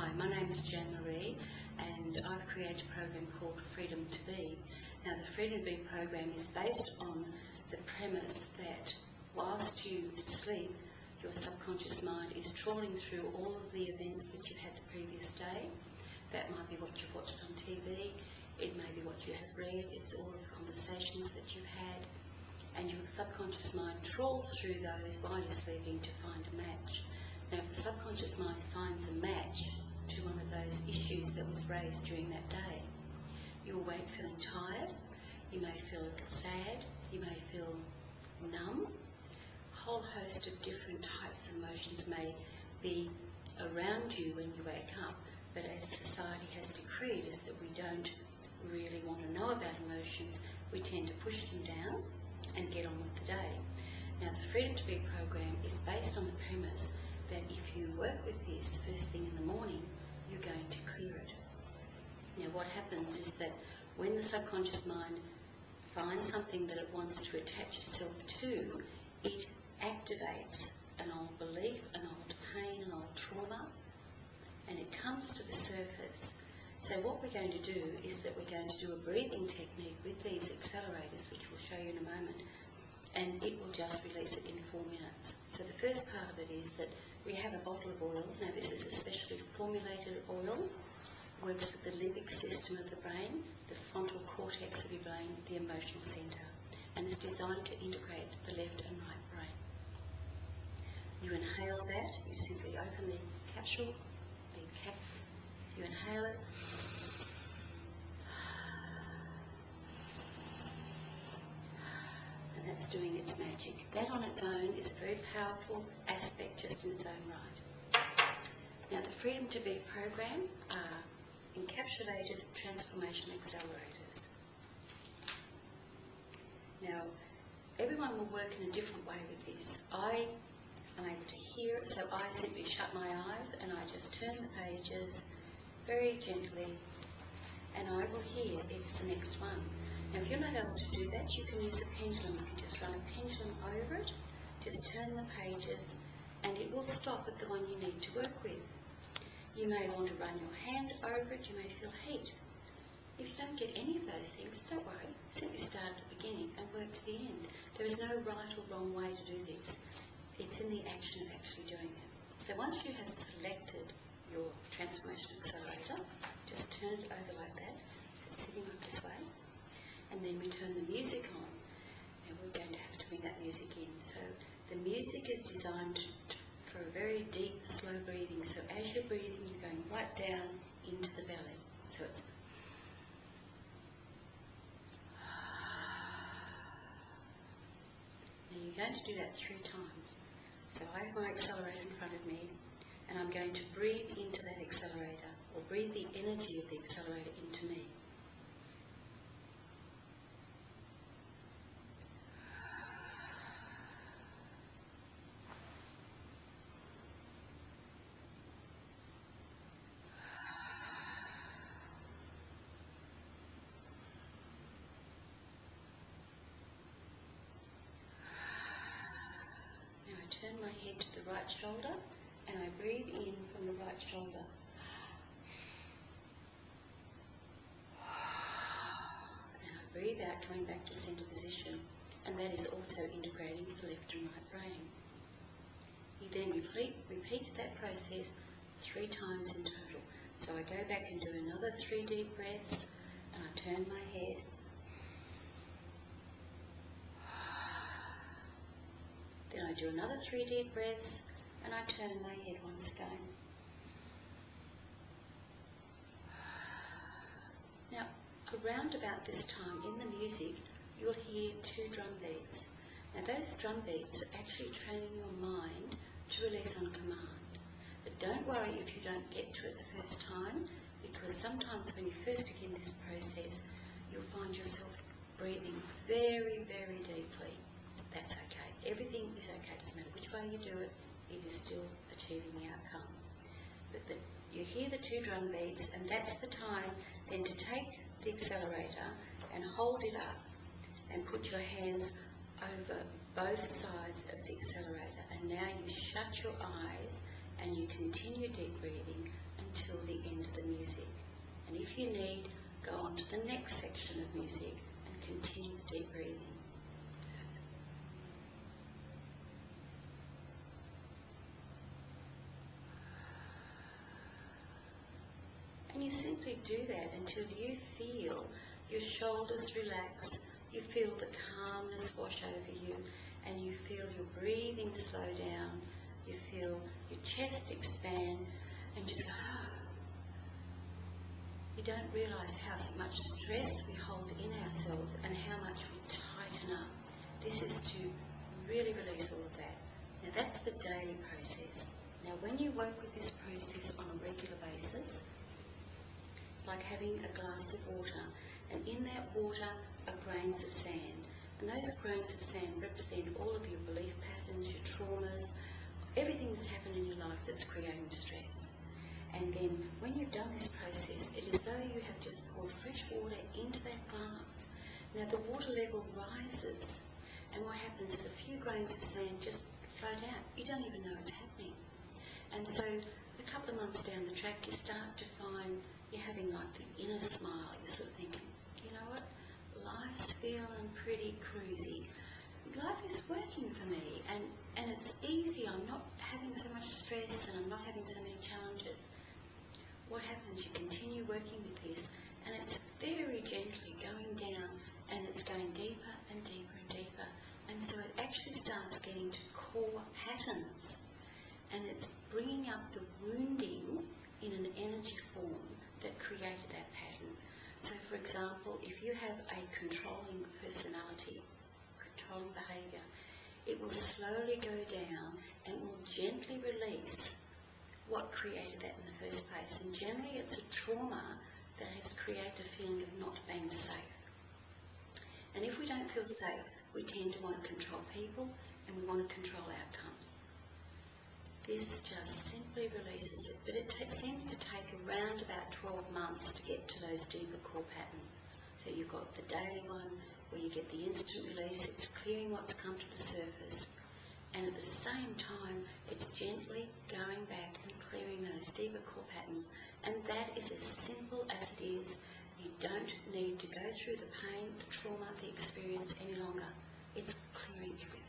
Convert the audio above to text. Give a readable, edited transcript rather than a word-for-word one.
Hi, my name is Jan Marie and I've created a program called Freedom to Be. Now the Freedom to Be program is based on the premise that whilst you sleep, your subconscious mind is trawling through all of the events that you've had the previous day. That might be what you've watched on TV, it may be what you have read, it's all of the conversations that you've had, and your subconscious mind trawls through those while you're sleeping to find a match. Now if the subconscious mind finds a match to one of those issues that was raised during that day, you'll wake feeling tired, you may feel a little sad, you may feel numb. A whole host of different types of emotions may be around you when you wake up, but as society has decreed is that we don't really want to know about emotions, we tend to push them down and get on with the day. Now the Freedom to Be program is based on the premise that if you work with this first thing in the morning, you're going to clear it. Now what happens is that when the subconscious mind finds something that it wants to attach itself to, it activates an old belief, an old pain, an old trauma, and it comes to the surface. So what we're going to do is that we're going to do a breathing technique with these accelerators, which we'll show you in a moment, and it will just release it in 4 minutes. So the first part of it is that we have a bottle of oil. Now this is a specially formulated oil, works with the limbic system of the brain, the frontal cortex of your brain, the emotional centre, and it's designed to integrate the left and right brain. You inhale that, you simply open the capsule, you inhale it, and that's doing its magic. That on its own is a very powerful aspect just in its own right. Now the Freedom to Be program are encapsulated transformation accelerators. Now everyone will work in a different way with this. I am able to hear it, so I simply shut my eyes and I just turn the pages very gently, and I will hear it's the next one. Now if you're not able to do that, you can use a pendulum. You can just run a pendulum over it, just turn the pages, and it will stop at the one you need to work with. You may want to run your hand over it, you may feel heat. If you don't get any of those things, don't worry, simply start at the beginning and work to the end. There is no right or wrong way to do this. It's in the action of actually doing it. So once you have selected your transformation accelerator, just turn it over like that, so it's sitting like this way, and then we turn the music on. Now we're going to have to bring that music in. So the music is designed for a very deep, slow breathing. So as you're breathing, you're going right down into the belly. So it's now you're going to do that 3 times. So I have my accelerator in front of me, and I'm going to breathe into that accelerator, or breathe the energy of the accelerator into me. Now I turn my head to the right shoulder, and I breathe in from the right shoulder. And I breathe out, coming back to centre position, and that is also integrating the left and right brain. You then repeat that process 3 times in total. So I go back and do another 3 deep breaths, and I turn my head. Then I do another 3 deep breaths, and I turn my head once again. Now, around about this time in the music, you'll hear 2 drum beats. Now those drum beats are actually training your mind to release on command. But don't worry if you don't get to it the first time, because sometimes when you first begin this process, you'll find yourself breathing very, very deeply. That's okay. Everything is okay. It doesn't matter which way you do it, it is still achieving the outcome. But you hear the 2 drum beats, and that's the time then to take the accelerator and hold it up and put your hands over both sides of the accelerator. And now you shut your eyes and you continue deep breathing until the end of the music. And if you need, go on to the next section of music and continue the deep breathing. And you simply do that until you feel your shoulders relax, you feel the calmness wash over you, and you feel your breathing slow down, you feel your chest expand, and just you don't realise how much stress we hold in ourselves and how much we tighten up. This is to really release all of that. Now that's the daily process. Now when you work with this process on a regular basis, it's like having a glass of water, and in that water are grains of sand. And those grains of sand represent all of your belief patterns, your traumas, everything that's happened in your life that's creating stress. And then when you've done this process, it is though you have just poured fresh water into that glass. Now the water level rises, and what happens is a few grains of sand just float out. You don't even know it's happening. And so a couple of months down the track, you start to find you're having like the inner smile. You're sort of thinking, you know what, life's feeling pretty cruisy. Life is working for me, and it's easy. I'm not having so much stress, and I'm not having so many challenges. What happens, you continue working with this, and it's very gently going down, and it's going deeper and deeper and deeper. And so it actually starts getting to core patterns, and it's bringing up the wounding in an energy form that created that pattern. So for example, if you have a controlling personality, controlling behaviour, it will slowly go down and will gently release what created that in the first place. And generally it's a trauma that has created a feeling of not being safe. And if we don't feel safe, we tend to want to control people and we want to control outcomes. This just simply releases it, but it seems to take around about 12 months to get to those deeper core patterns. So you've got the daily one where you get the instant release, it's clearing what's come to the surface, and at the same time it's gently going back and clearing those deeper core patterns. And that is as simple as it is. You don't need to go through the pain, the trauma, the experience any longer. It's clearing everything.